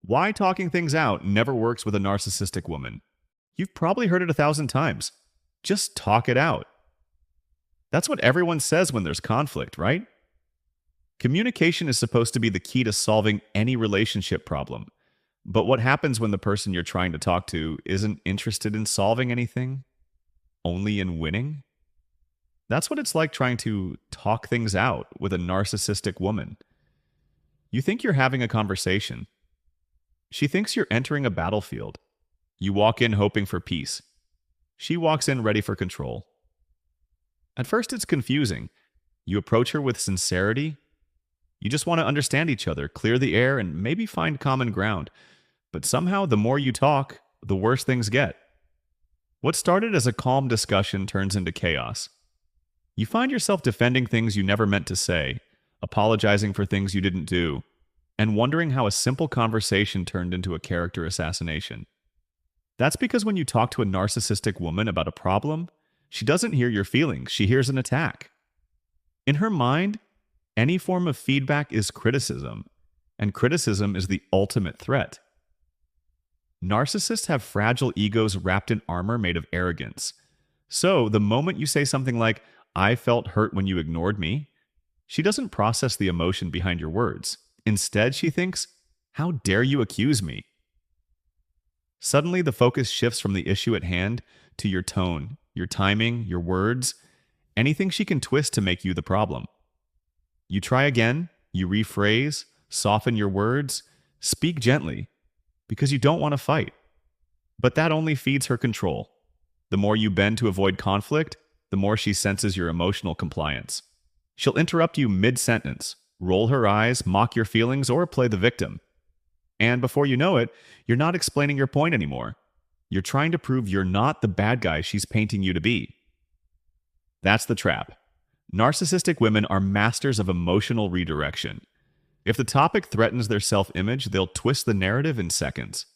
Why talking things out never works with a narcissistic woman. You've probably heard it 1,000 times. Just talk it out. That's what everyone says when there's conflict, right? Communication is supposed to be the key to solving any relationship problem. But what happens when the person you're trying to talk to isn't interested in solving anything, only in winning? That's what it's like trying to talk things out with a narcissistic woman. You think you're having a conversation. She thinks you're entering a battlefield. You walk in hoping for peace. She walks in ready for control. At first, it's confusing. You approach her with sincerity. You just want to understand each other, clear the air, and maybe find common ground. But somehow, the more you talk, the worse things get. What started as a calm discussion turns into chaos. You find yourself defending things you never meant to say, apologizing for things you didn't do, and wondering how a simple conversation turned into a character assassination. That's because when you talk to a narcissistic woman about a problem, she doesn't hear your feelings, she hears an attack. In her mind, any form of feedback is criticism, and criticism is the ultimate threat. Narcissists have fragile egos wrapped in armor made of arrogance. So, the moment you say something like, "I felt hurt when you ignored me," she doesn't process the emotion behind your words. Instead, she thinks, "How dare you accuse me?" Suddenly, the focus shifts from the issue at hand to your tone, your timing, your words, anything she can twist to make you the problem. You try again, you rephrase, soften your words, speak gently, because you don't want to fight. But that only feeds her control. The more you bend to avoid conflict, the more she senses your emotional compliance. She'll interrupt you mid-sentence, roll her eyes, mock your feelings, or play the victim. And before you know it, you're not explaining your point anymore. You're trying to prove you're not the bad guy she's painting you to be. That's the trap. Narcissistic women are masters of emotional redirection. If the topic threatens their self-image, they'll twist the narrative in seconds.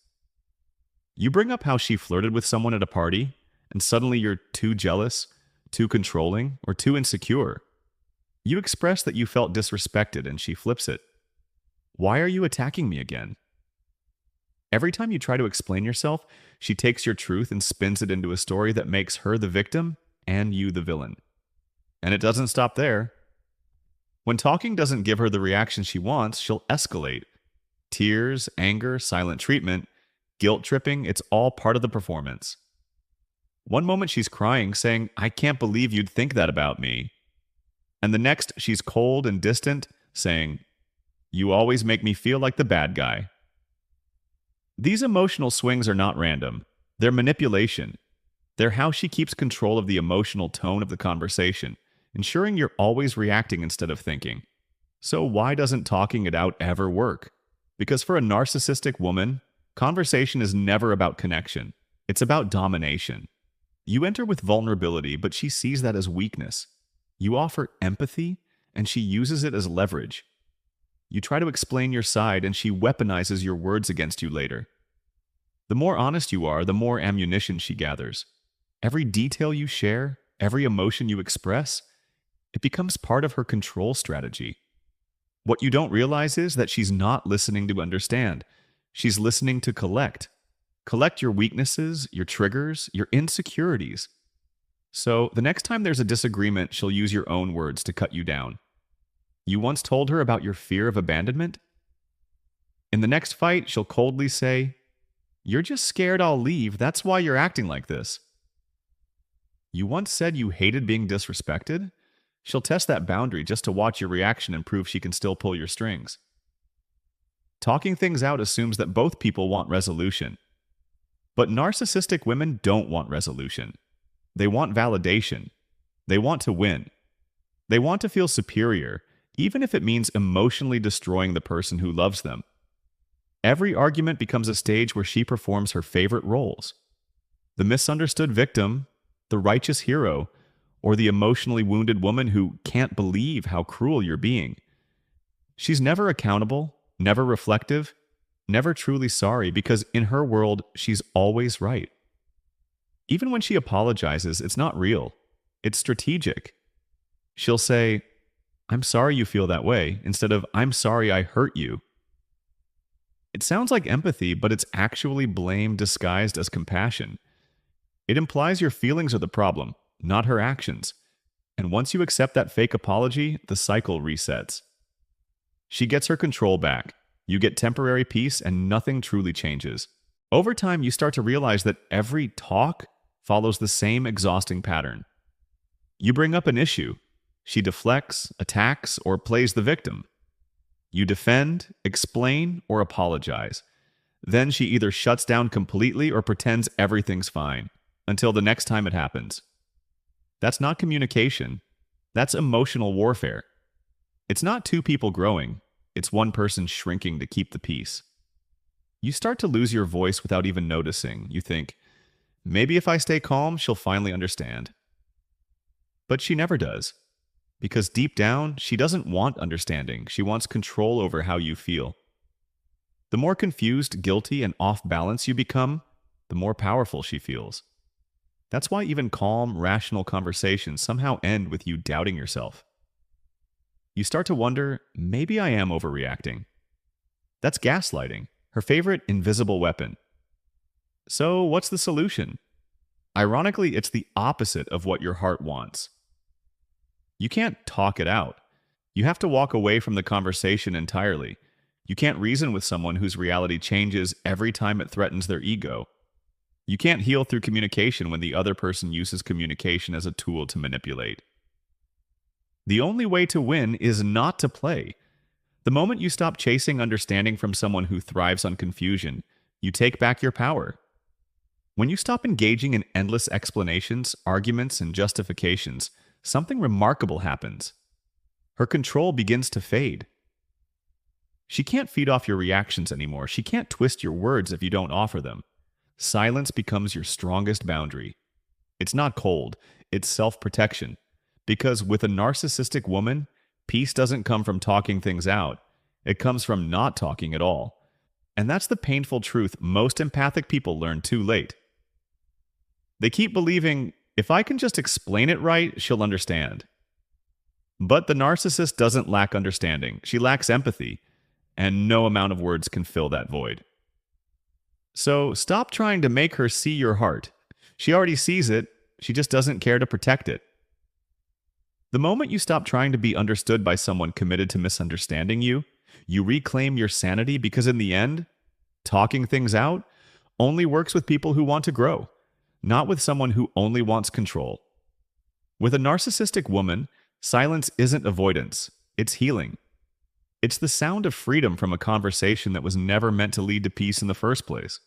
You bring up how she flirted with someone at a party, and suddenly you're too jealous, too controlling, or too insecure. You express that you felt disrespected, and she flips it. "Why are you attacking me again?" Every time you try to explain yourself, she takes your truth and spins it into a story that makes her the victim and you the villain. And it doesn't stop there. When talking doesn't give her the reaction she wants, she'll escalate. Tears, anger, silent treatment, guilt tripping, it's all part of the performance. One moment she's crying, saying, "I can't believe you'd think that about me." And the next, she's cold and distant, saying, "You always make me feel like the bad guy." These emotional swings are not random. They're manipulation. They're how she keeps control of the emotional tone of the conversation, ensuring you're always reacting instead of thinking. So why doesn't talking it out ever work? Because for a narcissistic woman, conversation is never about connection. It's about domination. You enter with vulnerability, but she sees that as weakness. You offer empathy, and she uses it as leverage. You try to explain your side, and she weaponizes your words against you later. The more honest you are, the more ammunition she gathers. Every detail you share, every emotion you express, it becomes part of her control strategy. What you don't realize is that she's not listening to understand. She's listening to collect. Collect your weaknesses, your triggers, your insecurities. So, the next time there's a disagreement, she'll use your own words to cut you down. You once told her about your fear of abandonment? In the next fight, she'll coldly say, "You're just scared I'll leave, that's why you're acting like this." You once said you hated being disrespected? She'll test that boundary just to watch your reaction and prove she can still pull your strings. Talking things out assumes that both people want resolution. But narcissistic women don't want resolution. They want validation. They want to win. They want to feel superior, even if it means emotionally destroying the person who loves them. Every argument becomes a stage where she performs her favorite roles: the misunderstood victim, the righteous hero, or the emotionally wounded woman who can't believe how cruel you're being. She's never accountable, never reflective, never truly sorry, because in her world, she's always right. Even when she apologizes, it's not real. It's strategic. She'll say, "I'm sorry you feel that way," instead of "I'm sorry I hurt you." It sounds like empathy, but it's actually blame disguised as compassion. It implies your feelings are the problem, not her actions. And once you accept that fake apology, the cycle resets. She gets her control back. You get temporary peace, and nothing truly changes. Over time, you start to realize that every talk follows the same exhausting pattern. You bring up an issue. She deflects, attacks, or plays the victim. You defend, explain, or apologize. Then she either shuts down completely or pretends everything's fine until the next time it happens. That's not communication. That's emotional warfare. It's not two people growing. It's one person shrinking to keep the peace. You start to lose your voice without even noticing. You think, maybe if I stay calm, she'll finally understand. But she never does. Because deep down, she doesn't want understanding. She wants control over how you feel. The more confused, guilty, and off balance you become, the more powerful she feels. That's why even calm, rational conversations somehow end with you doubting yourself. You start to wonder, maybe I am overreacting. That's gaslighting, her favorite invisible weapon. So, what's the solution? Ironically, it's the opposite of what your heart wants. You can't talk it out. You have to walk away from the conversation entirely. You can't reason with someone whose reality changes every time it threatens their ego. You can't heal through communication when the other person uses communication as a tool to manipulate. The only way to win is not to play. The moment you stop chasing understanding from someone who thrives on confusion, you take back your power. When you stop engaging in endless explanations, arguments, and justifications, something remarkable happens. Her control begins to fade. She can't feed off your reactions anymore. She can't twist your words if you don't offer them. Silence becomes your strongest boundary. It's not cold, it's self-protection. Because with a narcissistic woman, peace doesn't come from talking things out. It comes from not talking at all. And that's the painful truth most empathic people learn too late. They keep believing, if I can just explain it right, she'll understand. But the narcissist doesn't lack understanding. She lacks empathy, and no amount of words can fill that void. So stop trying to make her see your heart. She already sees it, she just doesn't care to protect it. The moment you stop trying to be understood by someone committed to misunderstanding you, you reclaim your sanity because in the end, talking things out only works with people who want to grow, not with someone who only wants control. With a narcissistic woman, silence isn't avoidance, it's healing. It's the sound of freedom from a conversation that was never meant to lead to peace in the first place.